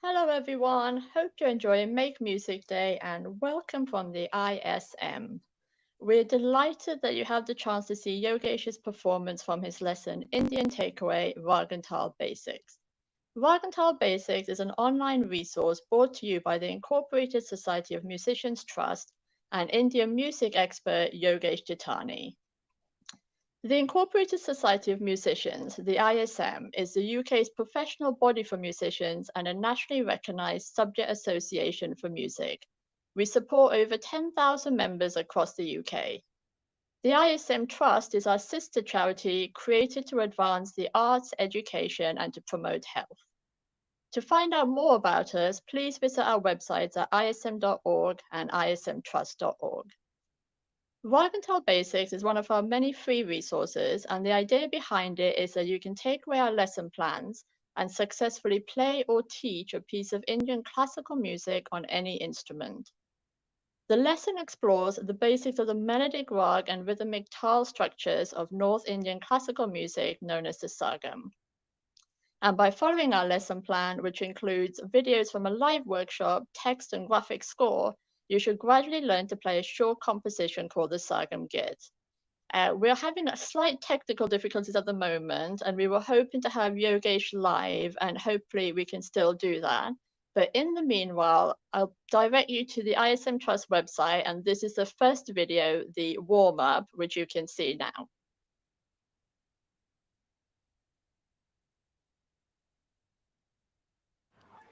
Hello everyone, hope you're enjoying Make Music Day and welcome from the ISM. We're delighted that you have the chance to see Yogesh's performance from his lesson Indian Takeaway Rāg and Tāl Basics. Rāg and Tāl Basics is an online resource brought to you by the Incorporated Society of Musicians Trust and Indian music expert Yogesh Dattani. The Incorporated Society of Musicians, the ISM, is the UK's professional body for musicians and a nationally recognised subject association for music. We support over 10,000 members across the UK. The ISM Trust is our sister charity created to advance the arts, education, and to promote health. To find out more about us, please visit our websites at ism.org and ismtrust.org. Rāg and Tāl Basics is one of our many free resources, and the idea behind it is that you can take away our lesson plans and successfully play or teach a piece of Indian classical music on any instrument. The lesson explores the basics of the melodic rag and rhythmic tal structures of North Indian classical music known as the sagam. And by following our lesson plan, which includes videos from a live workshop, text and graphic score, you should gradually learn to play a short composition called the Sagam Git. We're having a slight technical difficulties at the moment, and we were hoping to have Yogesh live, and hopefully we can still do that. But in the meanwhile, I'll direct you to the ISM Trust website, and this is the first video, the warm-up, which you can see now.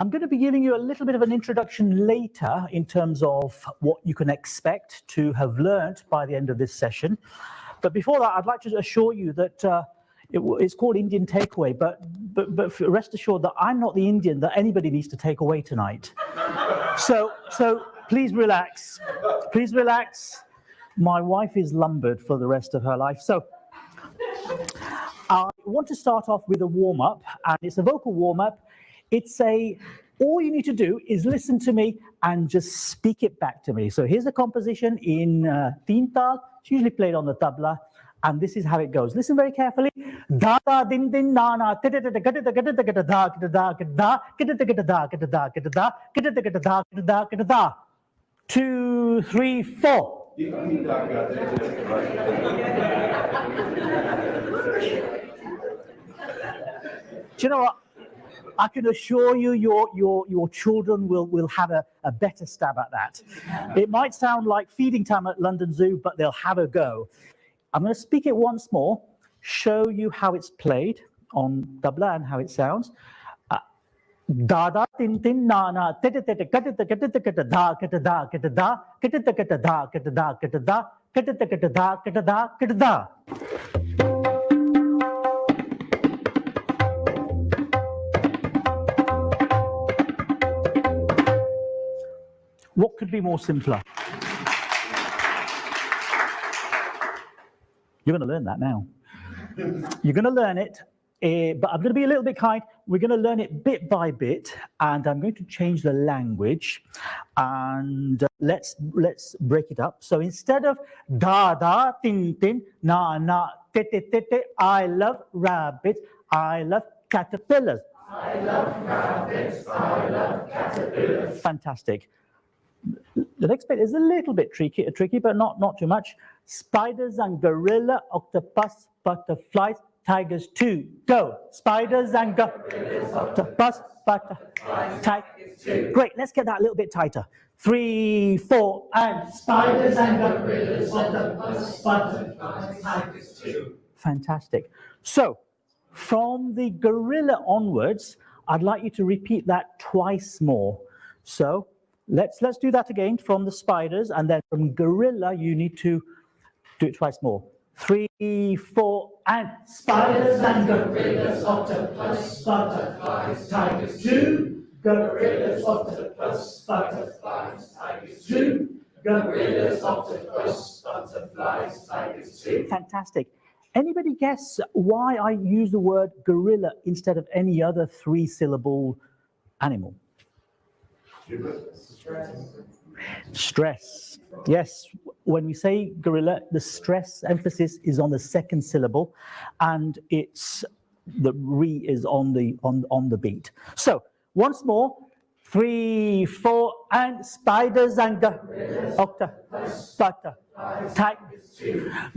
I'm going to be giving you a little bit of an introduction later in terms of what you can expect to have learned by the end of this session. But before that, I'd like to assure you that it's called Indian Takeaway, but rest assured that I'm not the Indian that anybody needs to take away tonight. So please relax. Please relax. My wife is lumbered for the rest of her life. So I want to start off with a warm-up, and it's a vocal warm-up. All you need to do is listen to me and just speak it back to me. So here's a composition in teen tal. It's usually played on the tablā, and this is how it goes. Listen very carefully. Da da din din na na da da da da da da da da da da da da da da da da. 2, 3, 4. Do you know what? I can assure you your children will have a better stab at that. It might sound like feeding time at London Zoo, but they'll have a go. I'm going to speak it once more, show you how it's played on tablā and how it sounds. Da da tin tin na na da da da da da da da da da da da da da. What could be more simpler? You're going to learn that now. You're going to learn it, but I'm going to be a little bit kind. We're going to learn it bit by bit, and I'm going to change the language. And let's break it up. So instead of da da tin tin na na te te te te, I love rabbits, I love caterpillars. I love rabbits, I love caterpillars. Fantastic. The next bit is a little bit tricky, but not too much. Spiders and gorilla, octopus, butterflies, tigers too. Go. Spiders and gorillas, octopus, butterflies, tigers too. Great. Let's get that a little bit tighter. 3, 4, and spiders and gorillas, octopus, butterflies, tigers too. Fantastic. So, from the gorilla onwards, I'd like you to repeat that twice more. So, let's do that again from the spiders, and then from gorilla you need to do it twice more. 3, 4, and spiders and gorillas, octopus, butterflies, tigers too. Gorillas, octopus, butterflies, tigers too. Gorillas, octopus, butterflies, tigers too. Fantastic. Anybody guess why I use the word gorilla instead of any other 3-syllable animal? Stress. Yes, when we say gorilla, the stress emphasis is on the second syllable, and it's the re is on the beat. So once more, 3, 4, and spiders and octopus, butter,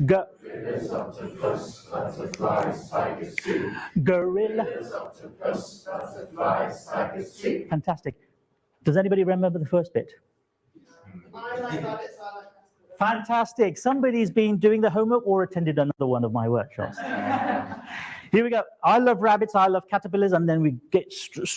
gorillas, octopus, butterflies, tigers too. Gorillas, octopus, butterflies, tigers too. Fantastic. Does anybody remember the first bit? I like rabbits, I like caterpillars. Fantastic. Somebody's been doing the homework or attended another one of my workshops. Here we go. I love rabbits, I love caterpillars, and then we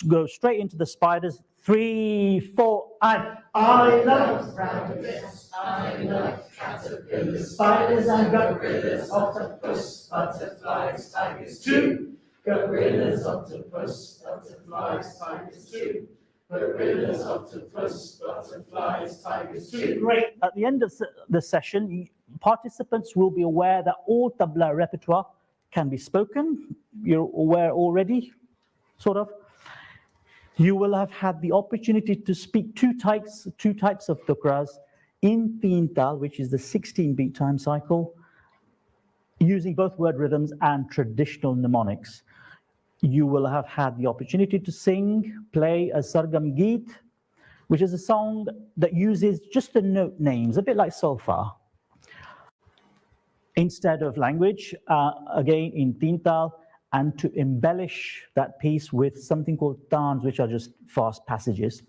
go straight into the spiders. 3, 4, and I love rabbits, I love caterpillars, spiders and gorillas, octopus, butterflies, tigers too. Gorillas, octopus, butterflies, tigers too. Gorillas, octopus, butterflies, tigers too. Great. At the end of the session, participants will be aware that all tablā repertoire can be spoken. You're aware already, sort of. You will have had the opportunity to speak two types of tukras in 3 tāl, which is the 16-beat time cycle, using both word rhythms and traditional mnemonics. You will have had the opportunity to sing, play a sargam geet, which is a song that uses just the note names, a bit like solfa, instead of language, again in 3 tāl, and to embellish that piece with something called tāns, which are just fast passages.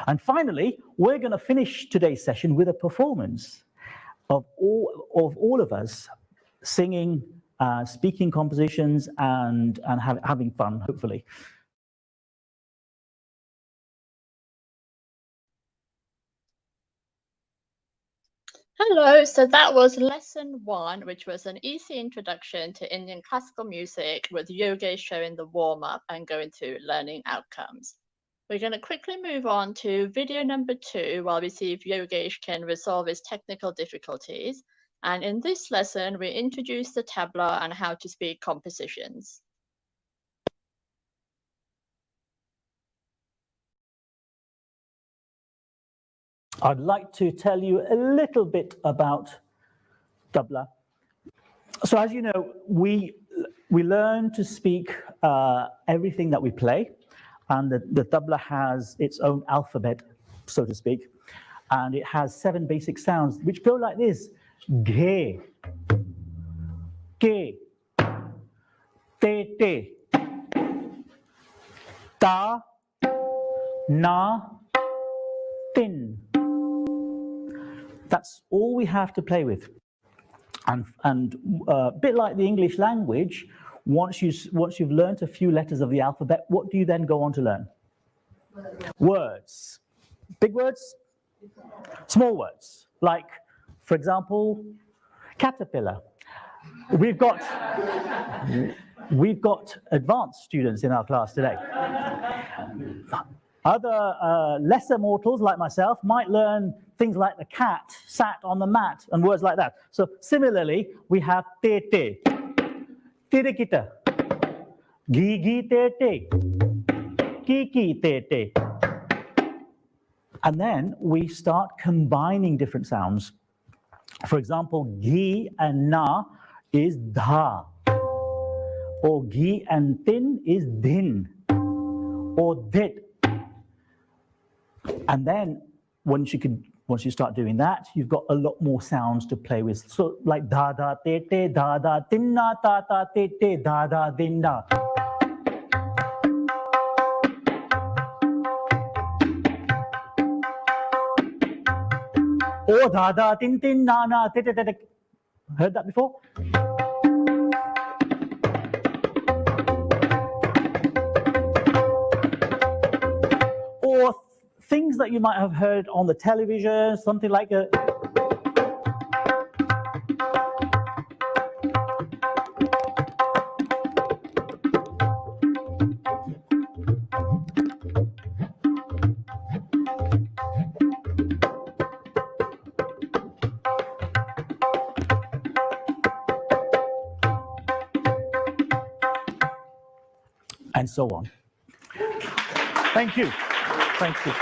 And finally, we're going to finish today's session with a performance of all of us singing, speaking compositions, and having fun, hopefully. Hello, so that was lesson 1, which was an easy introduction to Indian classical music with Yogesh showing the warm-up and going to learning outcomes. We're going to quickly move on to video number 2 while we see if Yogesh can resolve his technical difficulties. And in this lesson, we introduce the tablā and how to speak compositions. I'd like to tell you a little bit about tablā. So as you know, we learn to speak everything that we play, and the tablā has its own alphabet, so to speak, and it has 7 basic sounds which go like this: ghe, ke, te, ta, na, tin. That's all we have to play with. And a bit like the English language, once you've learnt a few letters of the alphabet, what do you then go on to learn? Words. Big words? Small words. Like, for example, caterpillar. We've got advanced students in our class today. Other lesser mortals like myself might learn things like the cat sat on the mat and words like that. So similarly, we have te, tirikita, gi te, ki te. And then we start combining different sounds. For example, gi and na is dha, or gi and tin is din, or dit. And then once you start doing that, you've got a lot more sounds to play with. So like da da te, da da tinna, ta ta te, da da dinna. Or da da tin tin na na te. Heard that before? Or things that you might have heard on the television, something like a... and so on. Thank you. Thank you.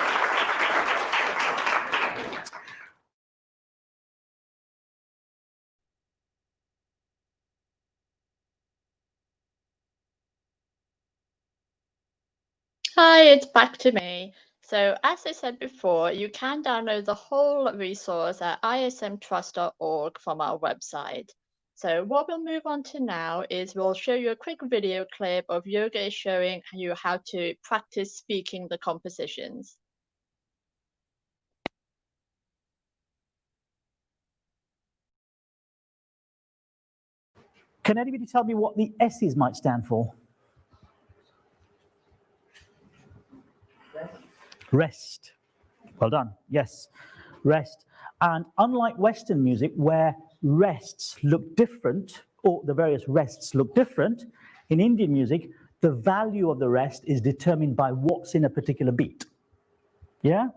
Hi, it's back to me. So as I said before, you can download the whole resource at ismtrust.org from our website. So what we'll move on to now is we'll show you a quick video clip of Yogesh showing you how to practice speaking the compositions. Can anybody tell me what the S's might stand for? Rest. Well done. Yes, rest. And unlike Western music, where rests look different, or the various rests look different, in Indian music, the value of the rest is determined by what's in a particular beat. Yeah?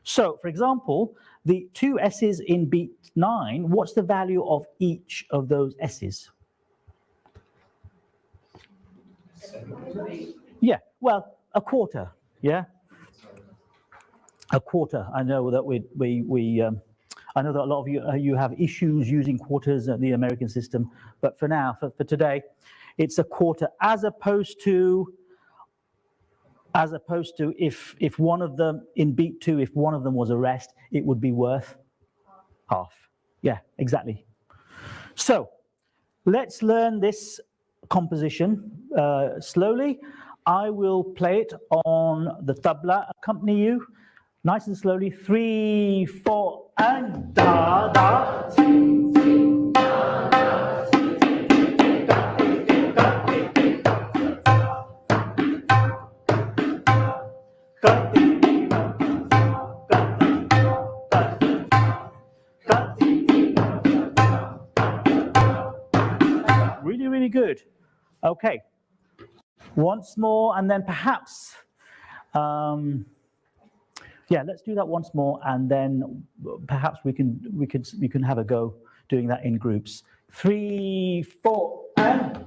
So, for example, the two S's in beat 9, what's the value of each of those S's? Yeah, well, a quarter, yeah? A quarter. I know that I know that a lot of you have issues using quarters in the American system, but for now, for today, it's a quarter, as opposed to if one of them in beat 2, if one of them was a rest, it would be worth half. Yeah, exactly. So let's learn this composition slowly. I will play it on the tablā, accompany you nice and slowly. 3, 4, and da da. Really, really good. Okay. Once more, and then perhaps. Yeah, let's do that once more, and then perhaps we can have a go doing that in groups. 3, 4, and.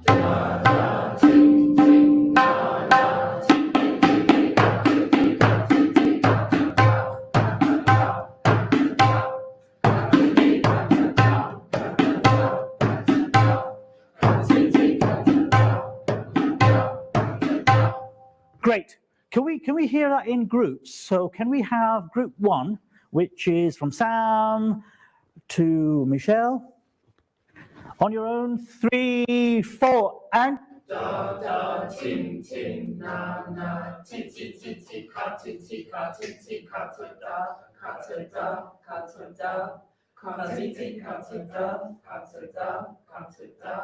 Great. Can we hear that in groups? So can we have group 1, which is from Sam to Michelle? On your own, 3, 4, and. Da da ting ting na na ti ti ti ti ka ti ti ka ti ti ka ti da ka ti da ka ti da ka ti ti ka ti da ka ti da ka ti da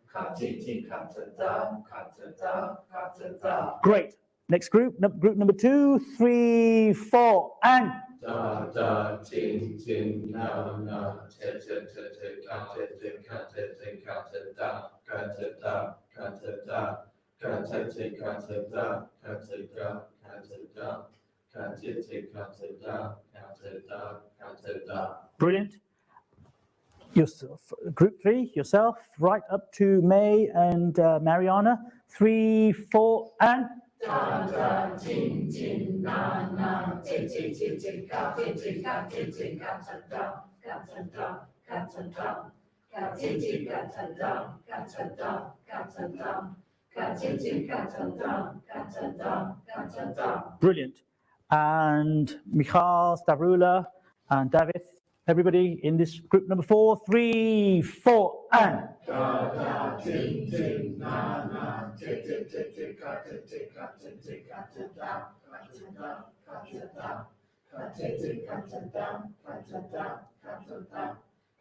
ka ti ti ka ti da ka ti da ka ti da. Great. Next group, group number 2, 3, 4, and. Da da ting ting na na te te te te ka te te ka te te ka te da ka te da ka te da ka te te ka te da ka te da ka te da ka te te ka te da ka te da ka te da. Brilliant. Yourself, group 3, yourself, right up to May and Mariana. 3, 4, and. Da da ting ting na na ti ti ti ti ka ti ti ka ti ti ka ta da ka ta da ka ta da ka ti ti ka ta da ka ta da ka ta da ka ti ti ka ta da ka ta da ka ta da. Brilliant. And Michal, Stavrula, and David, everybody in this group number 4, 3, 4, and. Da da ting ting na na ti ti ti ti ka ti ti ka ti ti ka ti da ka ti da ka ti da ka ti ti ka ti da ka ti da ka ti da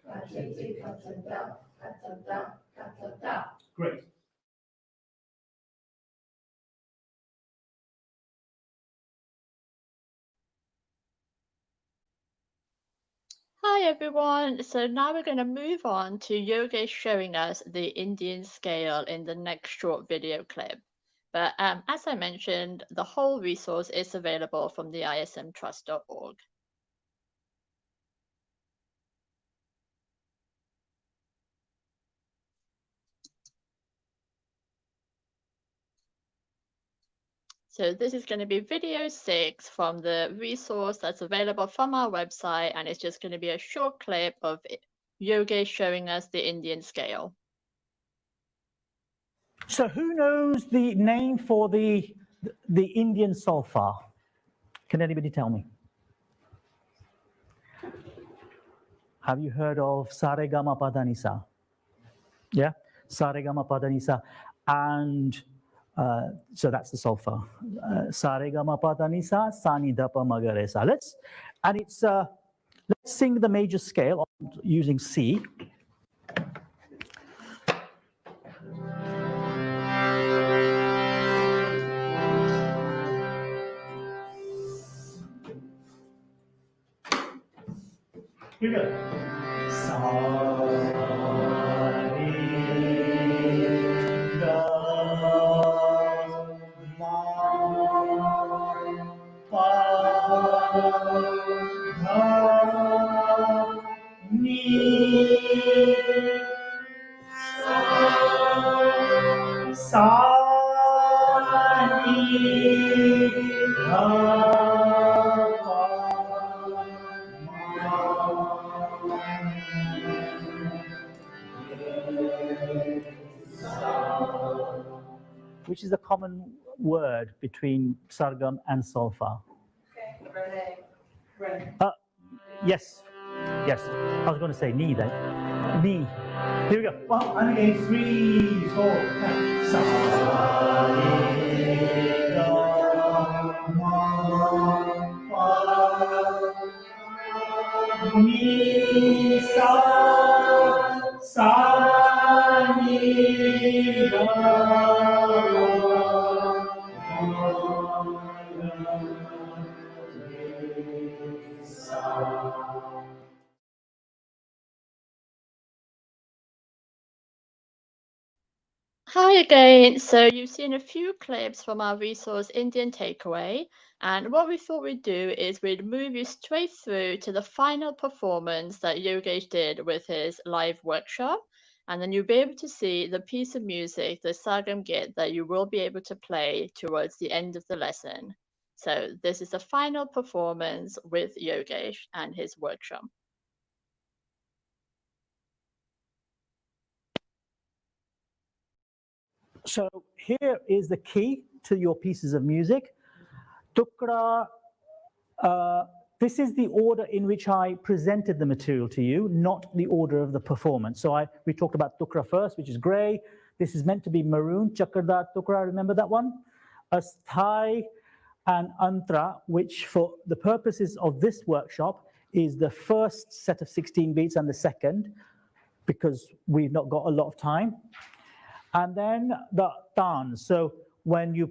ka ti ti ka ti da ka ti da ka ti da. Great. Hi everyone. So now we're going to move on to Yogesh showing us the Indian scale in the next short video clip. But as I mentioned, the whole resource is available from the ismtrust.org. So this is going to be video 6 from the resource that's available from our website, and it's just going to be a short clip of Yogesh showing us the Indian scale. So who knows the name for the the Indian solfa? Can anybody tell me? Have you heard of sa re ga ma pa dha ni sa? Yeah, sa re ga ma pa dha ni sa, and so that's the solfa. Sa re ga ma pa dha ni sa, sa ni da pa ma ga re sa. Let's sing the major scale using C. Here we go. Sa re ga ma pa dha ni sa ni dha pa. Which is a common word between sargam and solfa? Yes, yes. I was going to say ni then. Ni. Here we go. One, and again. 3, 4, 5. Sa re ga ma pa ni sa ni ga. Hi again. So you've seen a few clips from our resource Indian Takeaway, and what we thought we'd do is we'd move you straight through to the final performance that Yogesh did with his live workshop, and then you'll be able to see the piece of music, the Sagam Git, that you will be able to play towards the end of the lesson. So this is the final performance with Yogesh and his workshop. So here is the key to your pieces of music. Tukra, this is the order in which I presented the material to you, not the order of the performance. So we talked about Tukra first, which is grey. This is meant to be maroon, Chakrdat Tukra, remember that one? Asthai and Antra, which for the purposes of this workshop is the first set of 16 beats and the second, because we've not got a lot of time. And then the tan. So when you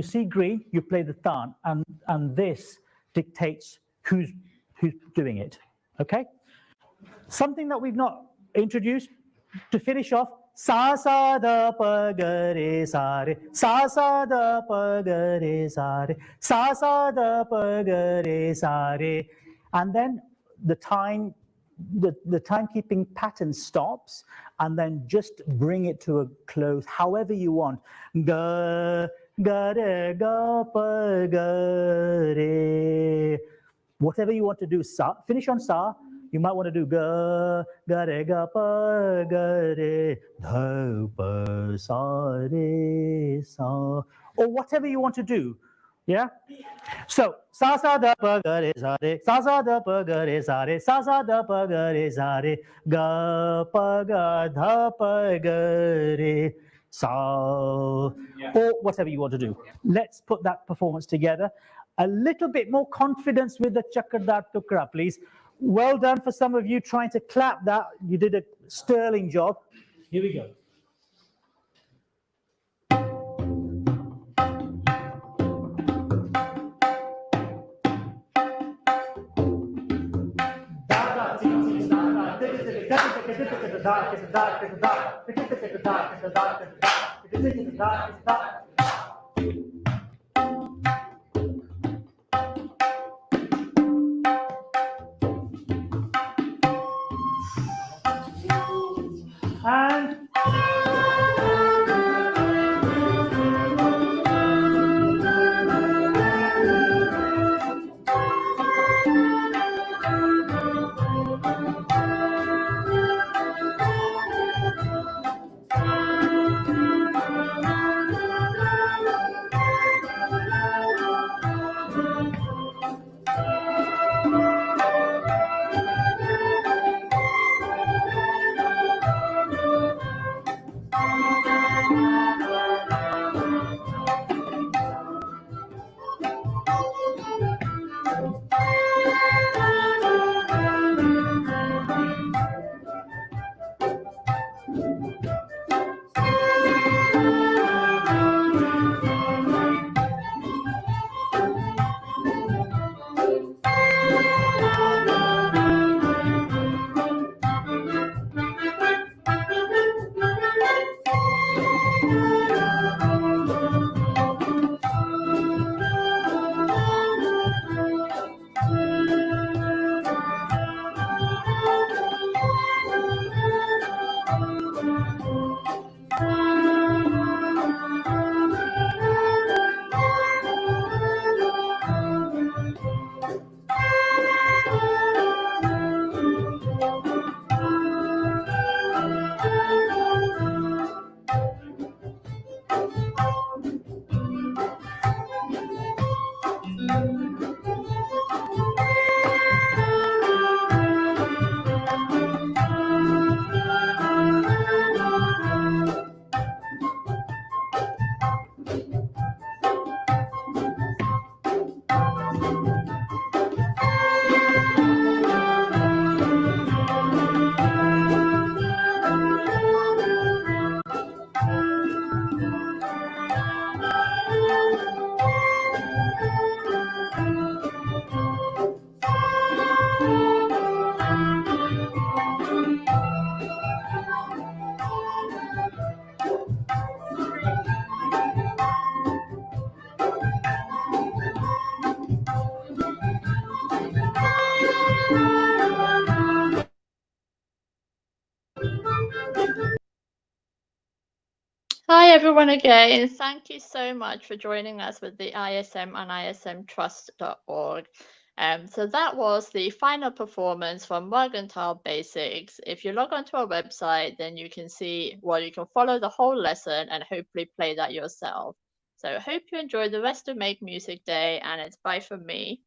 see green, you play the tan, and this dictates who's doing it. Okay. Something that we've not introduced to finish off. Sa sa da pa ga re sa re, sa sa da pa ga re sa re, sa sa da pa ga re sa re, and then the timekeeping pattern stops, and then just bring it to a close however you want. Ga ga re ga pa ga re. Whatever you want to do. Sa, finish on sa. You might want to do ga ga re ga pa ga re dha pa sa re sa, or whatever you want to do. Yeah. So sa sa da pa ga re sa re, sa sa da pa ga re sa re, sa sa da pa ga re sa re, ga pa ga dha pa ga re sa, or whatever you want to do. Let's put that performance together. A little bit more confidence with the Chakradat Tukra, please. Well done for some of you trying to clap that. You did a sterling job. Here we go. Hi everyone again. Thank you so much for joining us with the ISM and ismtrust.org. So that was the final performance from Rāg and Tāl Basics. If you log onto our website, then you can see, well, you can follow the whole lesson and hopefully play that yourself. So I hope you enjoy the rest of Make Music Day, and it's bye from me.